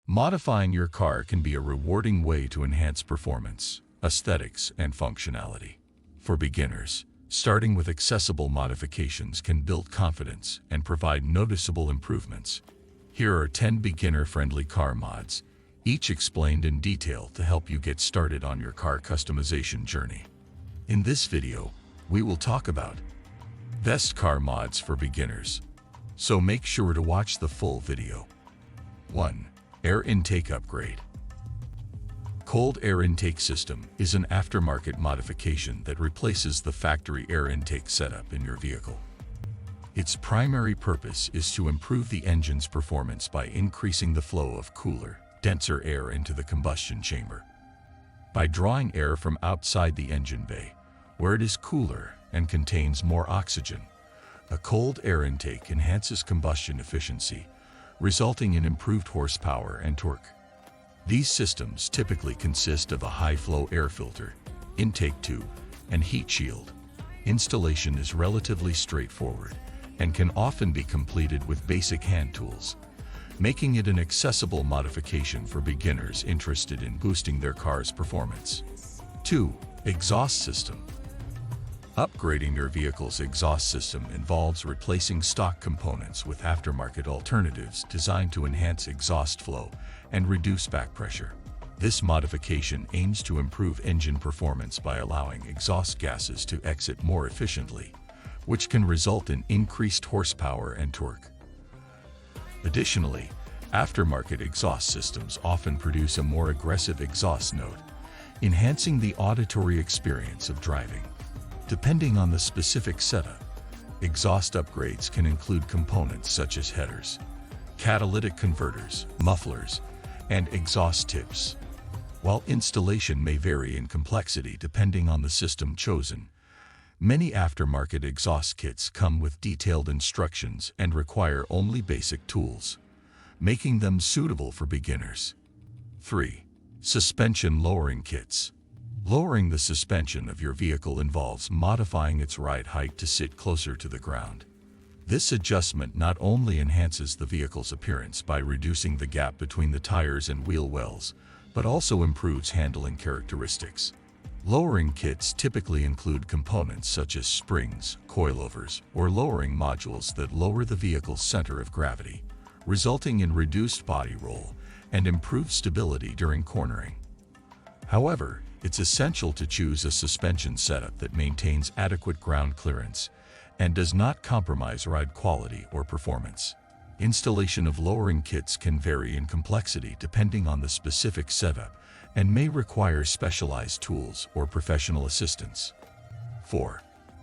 Modifying your car can be a rewarding way to enhance performance, aesthetics, and functionality. For beginners, starting with accessible modifications can build confidence and provide noticeable improvements. Here are 10 beginner-friendly car mods, each explained in detail to help you get started on your car customization journey. In this video, we will talk about best car mods for beginners, so make sure to watch the full video. 1. Air intake upgrade. Cold air intake system is an aftermarket modification that replaces the factory air intake setup in your vehicle. Its primary purpose is to improve the engine's performance by increasing the flow of cooler, denser air into the combustion chamber. By drawing air from outside the engine bay, where it is cooler and contains more oxygen, a cold air intake enhances combustion efficiency, resulting in improved horsepower and torque. These systems typically consist of a high-flow air filter, intake tube, and heat shield. Installation is relatively straightforward and can often be completed with basic hand tools, making it an accessible modification for beginners interested in boosting their car's performance. 2. Exhaust system. Upgrading your vehicle's exhaust system involves replacing stock components with aftermarket alternatives designed to enhance exhaust flow and reduce back pressure. This modification aims to improve engine performance by allowing exhaust gases to exit more efficiently, which can result in increased horsepower and torque. Additionally, aftermarket exhaust systems often produce a more aggressive exhaust note, enhancing the auditory experience of driving. Depending on the specific setup, exhaust upgrades can include components such as headers, catalytic converters, mufflers, and exhaust tips. While installation may vary in complexity depending on the system chosen, many aftermarket exhaust kits come with detailed instructions and require only basic tools, making them suitable for beginners. 3. Suspension lowering kits. Lowering the suspension of your vehicle involves modifying its ride height to sit closer to the ground. This adjustment not only enhances the vehicle's appearance by reducing the gap between the tires and wheel wells, but also improves handling characteristics. Lowering kits typically include components such as springs, coilovers, or lowering modules that lower the vehicle's center of gravity, resulting in reduced body roll and improved stability during cornering. However, it's essential to choose a suspension setup that maintains adequate ground clearance and does not compromise ride quality or performance. Installation of lowering kits can vary in complexity depending on the specific setup and may require specialized tools or professional assistance. 4.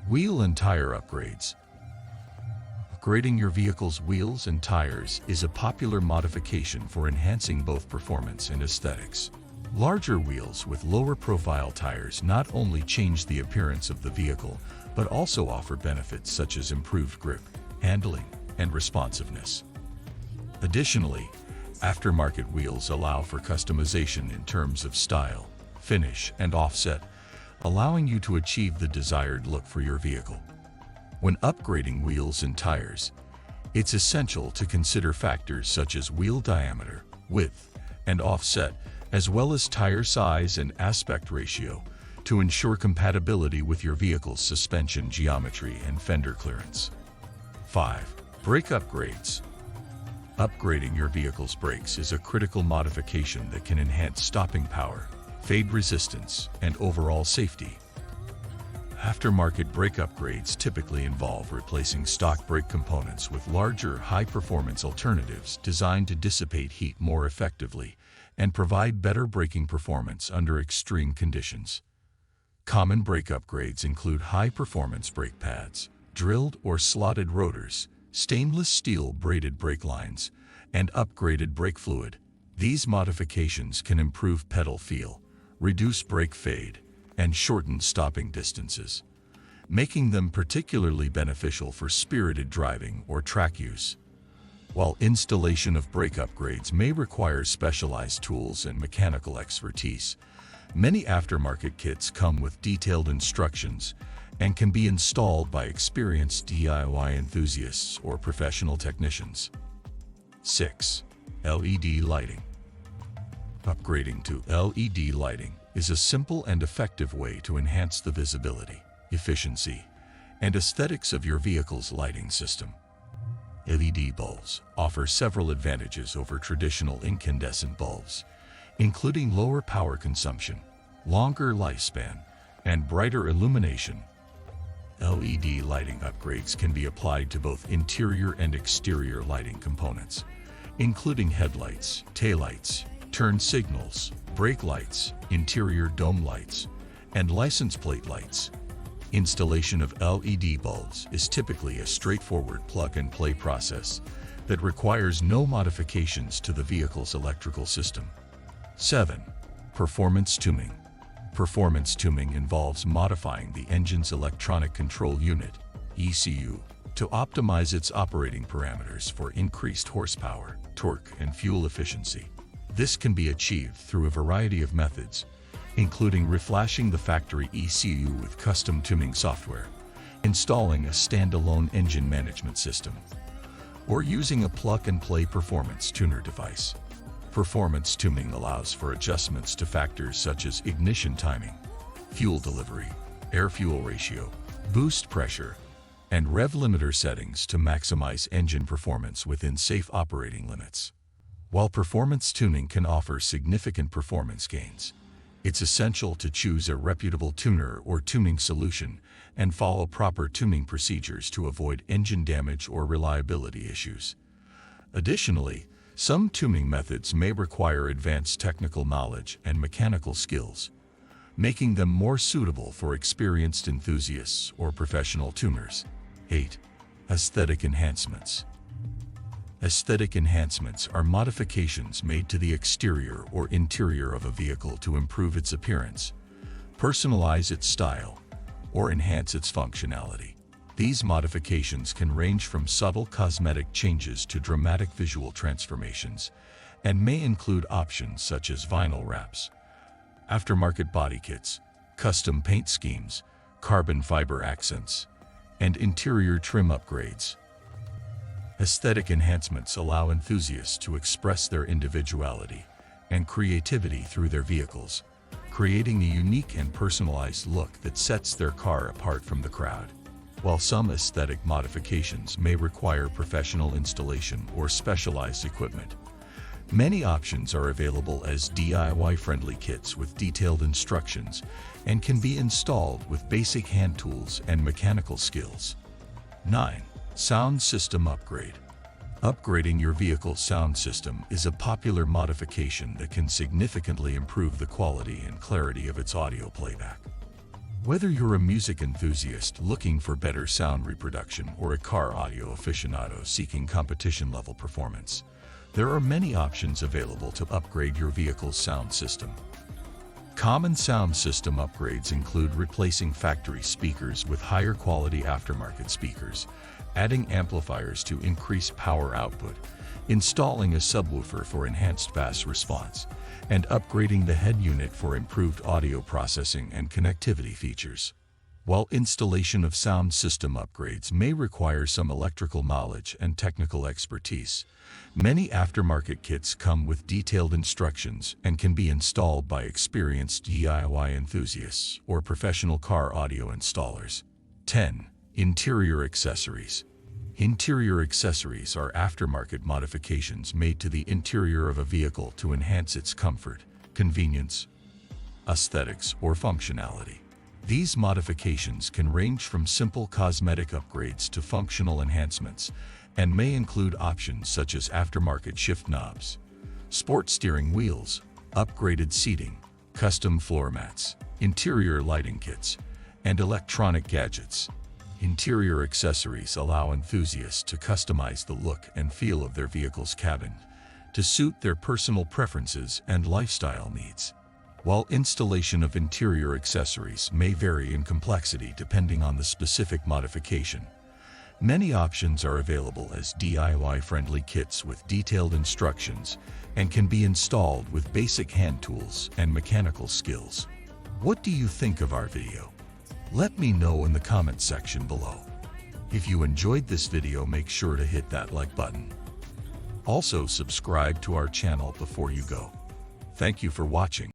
Wheel and tire upgrades. Upgrading your vehicle's wheels and tires is a popular modification for enhancing both performance and aesthetics. Larger wheels with lower profile tires not only change the appearance of the vehicle, but also offer benefits such as improved grip, handling, and responsiveness. Additionally, aftermarket wheels allow for customization in terms of style, finish, and offset, allowing you to achieve the desired look for your vehicle. When upgrading wheels and tires, it's essential to consider factors such as wheel diameter, width, and offset, as well as tire size and aspect ratio, to ensure compatibility with your vehicle's suspension geometry and fender clearance. 5. Brake upgrades. Upgrading your vehicle's brakes is a critical modification that can enhance stopping power, fade resistance, and overall safety. Aftermarket brake upgrades typically involve replacing stock brake components with larger, high-performance alternatives designed to dissipate heat more effectively and provide better braking performance under extreme conditions. Common brake upgrades include high-performance brake pads, drilled or slotted rotors, stainless steel braided brake lines, and upgraded brake fluid. These modifications can improve pedal feel, reduce brake fade, and shorten stopping distances, making them particularly beneficial for spirited driving or track use. While installation of brake upgrades may require specialized tools and mechanical expertise, many aftermarket kits come with detailed instructions and can be installed by experienced DIY enthusiasts or professional technicians. 6. LED lighting. Upgrading to LED lighting is a simple and effective way to enhance the visibility, efficiency, and aesthetics of your vehicle's lighting system. LED bulbs offer several advantages over traditional incandescent bulbs, including lower power consumption, longer lifespan, and brighter illumination. LED lighting upgrades can be applied to both interior and exterior lighting components, including headlights, taillights, turn signals, brake lights, interior dome lights, and license plate lights. Installation of LED bulbs is typically a straightforward plug-and-play process that requires no modifications to the vehicle's electrical system. 7. Performance tuning. Performance tuning involves modifying the engine's electronic control unit, ECU, to optimize its operating parameters for increased horsepower, torque, and fuel efficiency. This can be achieved through a variety of methods, including reflashing the factory ECU with custom tuning software, installing a standalone engine management system, or using a plug-and-play performance tuner device. Performance tuning allows for adjustments to factors such as ignition timing, fuel delivery, air-fuel ratio, boost pressure, and rev limiter settings to maximize engine performance within safe operating limits. While performance tuning can offer significant performance gains, it's essential to choose a reputable tuner or tuning solution and follow proper tuning procedures to avoid engine damage or reliability issues. Additionally, some tuning methods may require advanced technical knowledge and mechanical skills, making them more suitable for experienced enthusiasts or professional tuners. 8. Aesthetic enhancements. Aesthetic enhancements are modifications made to the exterior or interior of a vehicle to improve its appearance, personalize its style, or enhance its functionality. These modifications can range from subtle cosmetic changes to dramatic visual transformations, and may include options such as vinyl wraps, aftermarket body kits, custom paint schemes, carbon fiber accents, and interior trim upgrades. Aesthetic enhancements allow enthusiasts to express their individuality and creativity through their vehicles, creating a unique and personalized look that sets their car apart from the crowd. While some aesthetic modifications may require professional installation or specialized equipment, many options are available as DIY-friendly kits with detailed instructions and can be installed with basic hand tools and mechanical skills. 9. Sound system upgrade. Upgrading your vehicle's sound system is a popular modification that can significantly improve the quality and clarity of its audio playback. Whether you're a music enthusiast looking for better sound reproduction or a car audio aficionado seeking competition-level performance, there are many options available to upgrade your vehicle's sound system. Common sound system upgrades include replacing factory speakers with higher quality aftermarket speakers, adding amplifiers to increase power output, installing a subwoofer for enhanced bass response, and upgrading the head unit for improved audio processing and connectivity features. While installation of sound system upgrades may require some electrical knowledge and technical expertise, many aftermarket kits come with detailed instructions and can be installed by experienced DIY enthusiasts or professional car audio installers. 10. Interior accessories. Interior accessories are aftermarket modifications made to the interior of a vehicle to enhance its comfort, convenience, aesthetics, or functionality. These modifications can range from simple cosmetic upgrades to functional enhancements, and may include options such as aftermarket shift knobs, sport steering wheels, upgraded seating, custom floor mats, interior lighting kits, and electronic gadgets. Interior accessories allow enthusiasts to customize the look and feel of their vehicle's cabin to suit their personal preferences and lifestyle needs. While installation of interior accessories may vary in complexity depending on the specific modification, many options are available as DIY-friendly kits with detailed instructions and can be installed with basic hand tools and mechanical skills. What do you think of our video? Let me know in the comment section below. If you enjoyed this video, make sure to hit that like button. Also, subscribe to our channel before you go. Thank you for watching.